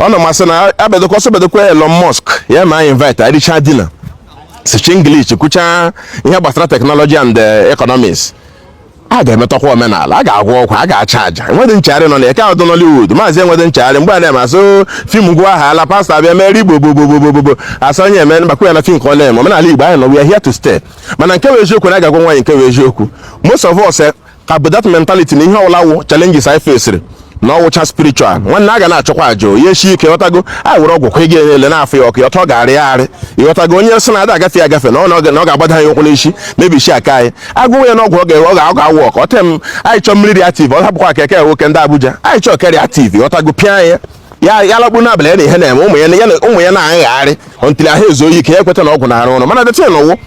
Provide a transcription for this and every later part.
ono masana abedoko so bedoko Elon Musk ya ma invite Richard Dina si English kucha ihe gbasara technology and economics a ga-emetọkwa omenala a ga-agwọ ọkwa a ga-acha aja enwede nchegharị nọ na eke ọdụ Nollywood maazị enwede nchegharị mgbe a na-emasị fim gwa aha ala pasta abịa mere Igbo gbogbogbogbogbo asọ onye eme bakwa ya na fim ka ọ na-eme omenala Igbo anyị nọ we are here to stay mana nke wee eziokwu na a ga-agwa nwaanyị nke wee eziokwu most of us ka bụ that mentality na ihe ọbụla wụ challenges anyị fesiri na ọwụcha spiritual nwanne a ga na-achọkwa ajo ihe shi ike ghọtago a were ọgwụ kwa ige ele na-afụ ya ọkụ ọtọ ga-arị arị ịghọtago onye sị na ada agafe agafe na ọ ga-agbada anyị ụkwụ n'isi mebishi aka anyị agụụ ya na ọgwụ ọ ga-awụ ọkụ ọtem anyị chọọ mmiri active ọ hapụkwa keke nwoke ndị Abuja anyị chọọ keri active ịghọtago pịa ya lakpu n'abalị ya na ihe na-eme ụmụ ya na-aghagharị ntili ahụ ezo oyi ka ya ekweta na ọgwụ na-arụ ụlọ mana detin ụwụ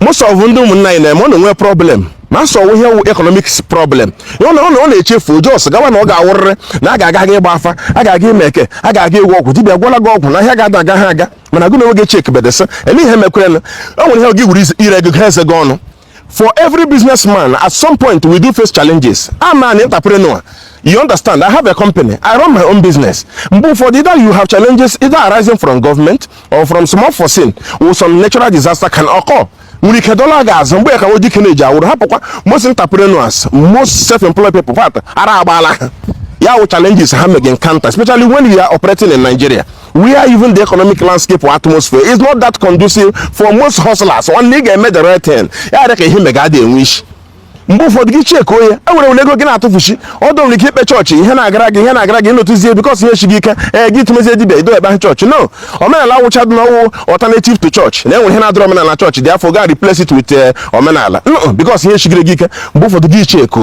mụsọvụ ndị ụmụnna anyị na-eme ọ na-enwe problem ma solve ihe economics problem ọ na-echefu jos gawa na ọ ga-awụrịrị na a ga-aga ịgba afa a ga-aga ime eke a ga-aga ịgwọ ọgwụ dibịa gwala gị ọgwụ na ahịa ga-ada aga ha aga mana gụ na onwe gị chek bedesa ele ihe mekwere o nwere ihe gị wuru ire ego ha eze gị ọnụ for every businessman at some point we do face challenges. I'm an entrepreneur. You understand? I have a company. I run my own business. But for either you have challenges either arising from government or from some unforeseen or some natural disaster can occur. Most entrepreneurs, most self-employed people, challenges have encounter, especially when we are operating in Nigeria, where even the economic landscape or atmosphere is not that conducive for most hustlers. One nigga made the right turn. Wish. For the check, I will go get out of fish. Although we keep a church, Hena Grag, notice because here she get to me debate about church. No, or may allow child no alternative to church. Then when Hena Drummond and church, therefore God replace it with Omenala. No, because here she get both for the check.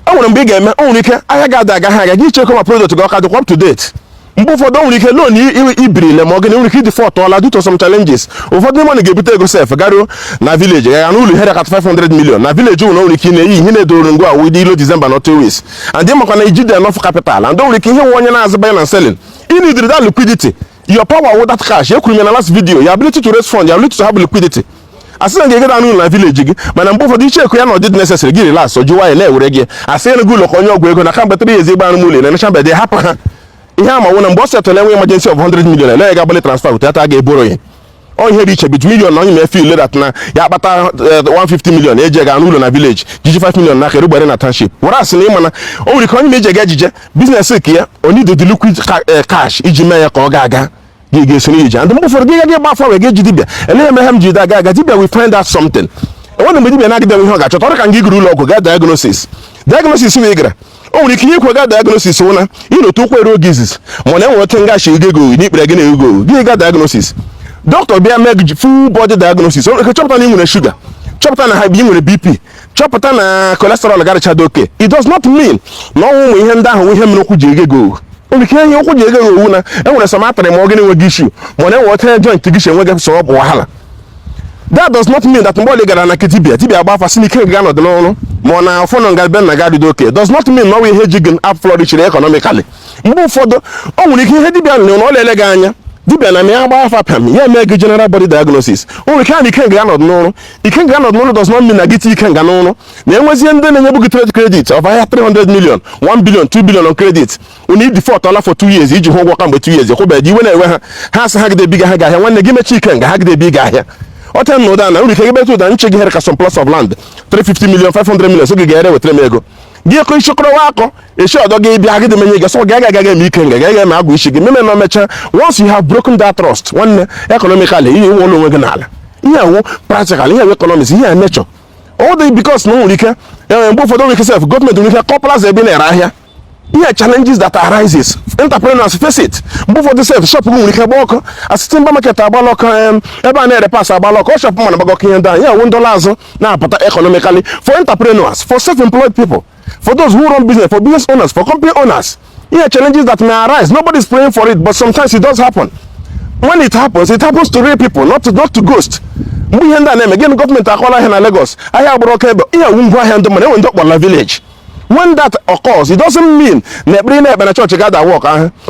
I want to be game only. I got that guy. Check my product to go up to date. Before don't we can loan Ibril Morgan only hit the fort or due to some challenges. Over the money give it self Garo na village and only had at 500 million. Na village only can go with the December not 2 weeks. And then can enough capital and don't can hear 1 year as buying and selling. You need that liquidity. Your power with that cash, you criminal last video, your ability to raise funds, your ability to have liquidity. As soon as you get down in the village, but I'm both for the check, we are not necessary. Give it last, so you are a I say a good look on your way, going to come but 3 years about Mulin and Chamber, they happen. Yeah, my one boss settle an emergency of 100 million. Let me transfer with that I get borrowing. Oh, here reach a bit million. Now you may feel that now. Yeah, but 150 million. Ejega and Ulona village. 5 million. Na keruba na township. Whereas in Emana, only can major gadget business here. Only the liquid cash. Ijimaya kogaga. Giga sunija. And the move for giga buffer we get Jidibia. And then Maham Jidaga Jibia we find out something. I want to be an academic hoga. Chotor can give you logo diagnosis. Diagnosis wegra. Only can you get diagnosis owner, you know, 2 gizes. When I want to go, you need to go. You got diagnosis. Doctor be a make full body diagnosis. So, chop on with sugar, chop on a high beam with a BP, chop on a cholesterol, got a chadoke. It does not mean no we hand down with him no could go. Only can you go, and when some matter Morgan will give you. When I want to join to give you a so up. That does not mean that nobody got an akitibia. Tibia about a cynical gun or the no. Mona phone and got ben nagadi okay. Does not mean no we hedging up flourishing economically. Move for the only hedibia no leganya. Dibia na me about fapam. Yeah, make a general body diagnosis. Only can you can't granod no. You can't granod no does not mean nagiti can gano. Then was the end then you trade credit of 300 million, 1 billion, 2 billion on credit. We need the $4 for 2 years. You work on 2 years. You when has hag the bigger hag when they give me chicken, hag the bigger here. What time no done? We can get to the check here some plus of land 350 million, 500 million. So we get with 3 million. Dear Kushokro, a short dog gave the many so gaga once you have broken that trust, one economically, you won't know. Yeah, practically, here economics, here nature. All the because no we can both for the government we can couple as a billionaire here. Here challenges that arises. Entrepreneurs face it. Move for the self shop we can walk. Assistant market about eba pass about shop man about down. Yeah, $1 now but economically for entrepreneurs, for self-employed people, for those who run business, for business owners, for company owners. Here challenges that may arise. Nobody's praying for it, but sometimes it does happen. When it happens to real people, not to ghost. We hand them again government akola here in Lagos. I have broken here we go hand money in the village. When that occurs, it doesn't mean that church got that work.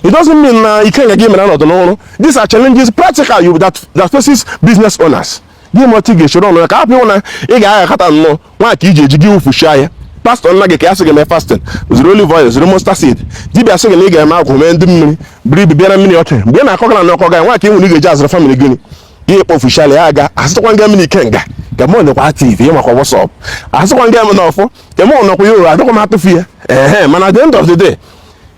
It doesn't mean you can't give me another no. These are challenges practical that faces business owners. Give motivation on like happy owner. Ega kata no. Wa ki je give for share. pastor nna gị ka ya sị gị mee fasting zuru olive oil zuru mustard seed dibịa sị gị na ị ga-eme agwụ mee ndị mmiri buru ibu bịara mmiri ọkụ mgbe ị na-akọgara na ọkọ ga nwa ka ị nwere ị ga-eji azụrụ famịlị gịnị ihe kpọfushala ya aga asịtụkwa nga mmiri ike nga ka mụ nekwa tv ihe makwa wọsọp asịtụkwa nga eme n'ọfọ ka mụ nọkwa ya ụra adịkwa m atụfu ya mana at the end of the day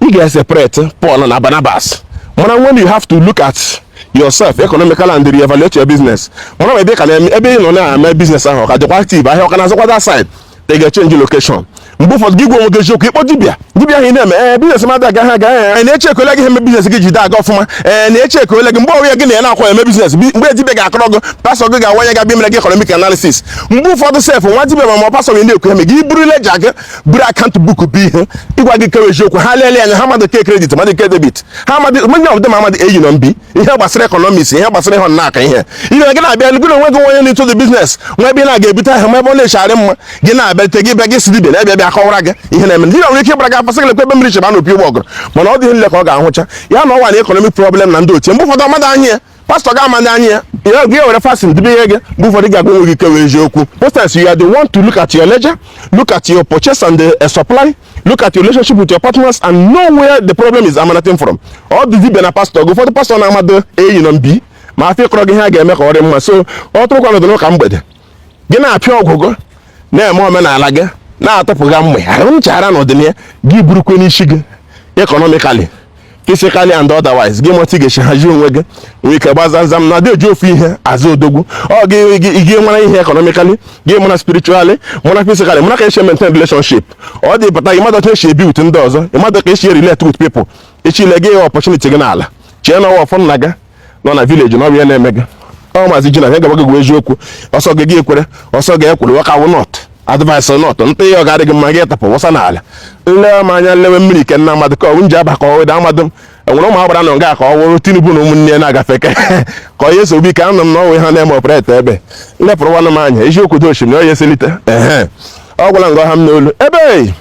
ị ga-separate Paul na Barnabas mana when you have to look at yourself economically and reevaluate your business mana ebe ka ebe ị nọ na-eme business ahụ ka dịkwa active ahịa ọka na-azụkwa that side they ga change location mgbe ụfọdụ gị gwa onwe gị eziokwu ịkpọ dibịa ahụ ị na-eme biznes mmadụ agaghị aga na-eche ekole gị eme biznes gị jide aga ọfụma na-eche ekole gị mgbe onwe ya gị na ya na-akwa eme biznes mgbe dibịa ga-akọrọ gị pasọ gị ga-awanye ga bịa mere gị economic analysis mgbe ụfọdụ sef nwa dibịa ma pasọ gị na-ekwu eme gị buru leja gị buru akaụntụ buku bụ ihe ịgwa gị kewe eziokwu ha lelee anya ha madụ ke kredit madụ ke debit ha amadị onye ọbụla ma amadị eyi nọ mbi ihe gbasara ekọnọmiks ihe gbasara ịhụ n'aka ihe gị na-abịa gị na onwe gị onye n'ito the business nwa ebe ị na-ga-ebute ahụ ma ebe ọ na-echegharị mma gị na-abịa gị bịa gị si dibịa na-abịa bịa kọwara gị ihe na-eme ndị nwere ike ịgbara gị afasị gị lekwa ebe mmiri chebe n'opi ụgbọ ọgụrụ mana ọ dịghị nle ka ọ ga-ahụcha ya na ọnwa na economic problem na ndị otie mgbe ụfọdụ ọmadụ anya ya pastọ ga-amanye anya ya gị were fasting dịbe ihe gị mgbe ụfọdụ ga-agwa onwe gị kewe eziokwu most times you are the one to look at your ledger, look at your purchase and the supply, look at your relationship with your partners and know where the problem is emanating from. Ọ dị dibịa na pastọ gị ụfọdụ pastọ na-amadụ eyi na mbi ma afọ ịkọrọ gị ihe a ga-eme ka ọ dị mma so ọ tụrụkwa n'ọdụ n'ụka mgbede gị na-apịa ọgwụgwọ na-eme omenala gị na-atụpụga mgbe arụ nchara n'ọdịnihu gị burukwe n'isi gị economically physically and otherwise gị mụta ị ga-esi hazie onwe gị nwee ike gbazazam na dị eji ofu ihe azụ odogwu ọ gị nwara ihe economically gị mara spiritually mara physically mara ka esi maintain relationship ọ dị pụta gị mmadụ ka esi ebi with ndị ọzọ ịmadụ ka esi relate with people echi ile gị opportunity gị n'ala chee na ọwa ọfọ nna gị nọ na village na ọ bụ ihe na-eme gị ọ maazị ji na ya gaba gị eziokwu ọsọ gị ekwere ọsọ gị ekwere wakawu not advice not nta ihe ọ ga-adị gị mma gị tapụ wụsa n'ala nlewe m anya nlewe mmiri ike nna mmadụ ka ọwụ nji aba ka ọwụda amadụ enwere ụmụ agbara nọ nga ka ọ wụrụ Tinubu na ụmụnne na-agafe ka onye so bi ka anọ m na ọnwe ha na-eme ọpreta ebe nlepụrụ nwanne m anya eziokwu dị osimiri onye selite ọ gwara nga ọha m n'olu ebe